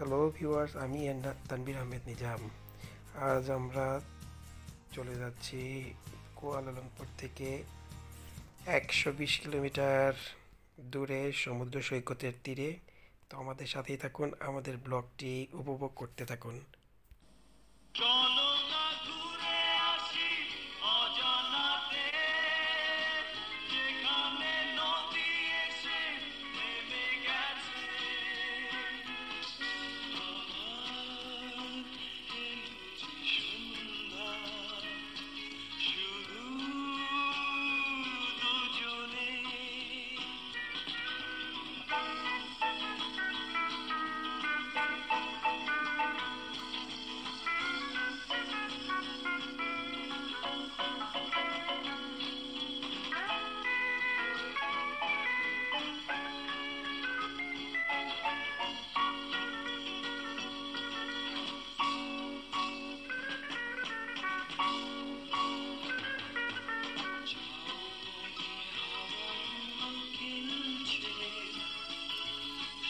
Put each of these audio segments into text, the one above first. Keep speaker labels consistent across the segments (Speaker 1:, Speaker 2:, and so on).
Speaker 1: Hello viewers, আমি তানভীর আহমেদ নিজাম। আজ আমরা চলে যাচ্ছি কুয়ালালামপুর থেকে 120 কিলোমিটার দূরে সমুদ্র সৈকতের তীরে। তো আমাদের সাথেই থাকুন, আমাদের ব্লগটি উপভোগ করতে থাকুন।
Speaker 2: চলো না ঘুরে আসি অজানাতে, যেখানে নদী এসে নেমে গেছে। সন্ধ্যা শুধু দুজনে।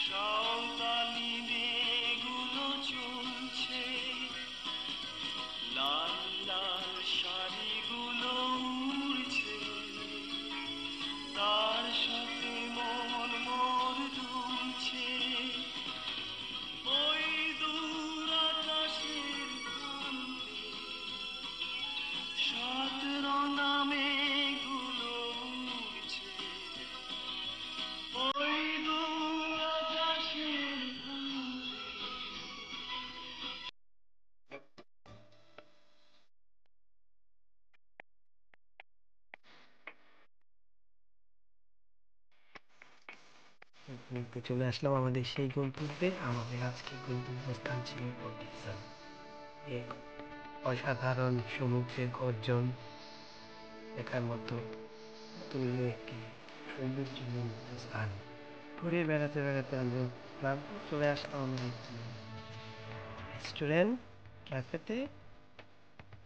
Speaker 2: সাঁওতালি মেয়েগুলো চলছে, লাল লাল শাড়িগুলো উড়ছে, তার সাথে মন মোর দুলছে। ওই দূর আকাশের প্রান্তে সাত রঙা মেঘগুলো উড়ছে। ওই দূর আকাশের প্রান্তে।
Speaker 1: তো চলে আসলাম আমাদের সেই গন্তব্যে। আমাদের আজকে গন্তব্যস্থান ছিল কক্সবাজার। এক অসাধারণ সমুদ্রের গর্জন দেখার মতো তুললো একটি সৌন্দর্যমণ্ডিত স্থান। ঘুরে বেড়াতে বেড়াতে আমরা চলে আসলাম আমরা একটি রেস্টুরেন্ট ক্যাফেতে।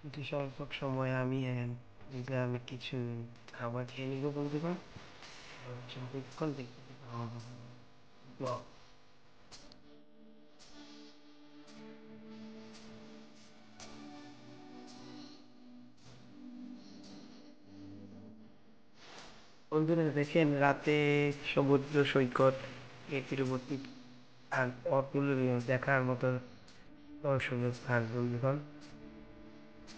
Speaker 1: অতি স্বল্প সময় আমি কিছু খাবার খেয়ে নিব বন্ধুগণ। কিছুক্ষণ দেখতে থাকুন আমার ব্লগ। বন্ধুরা দেখেন, রাতে সমুদ্র সৈকত এই তীরবর্তী আর অতুলনীয় দেখার মতো দর্শনীয় স্থান বন্ধুগণ।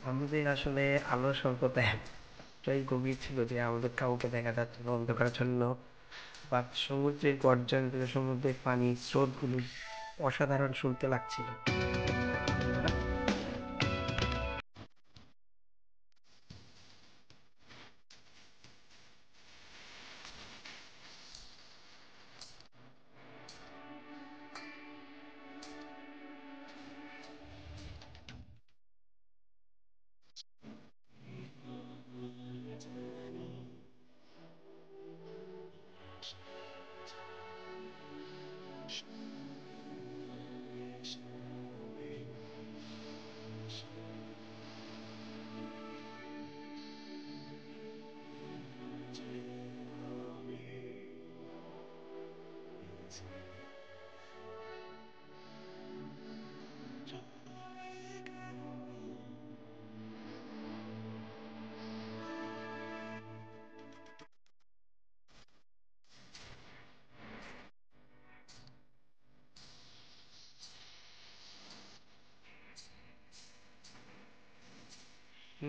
Speaker 1: আমাদের আসলে আলোর স্বল্পতা এতটাই গভীর ছিল যে আমাদের কাউকে দেখা যাচ্ছে না অন্ধকারের জন্য। বা সমুদ্রের গর্জন, সমুদ্রের পানি স্রোতগুলো অসাধারণ শুনতে লাগছিল।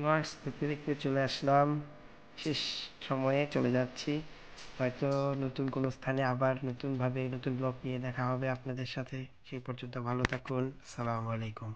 Speaker 1: মার্চ দেখতে দেখতে চলে আসলাম শেষ সময়ে, চলে যাচ্ছি। হয়তো নতুন কোনো স্থানে আবার নতুনভাবে নতুন ব্লগ নিয়ে দেখা হবে আপনাদের সাথে। সেই পর্যন্ত ভালো থাকুন। আসসালামু আলাইকুম।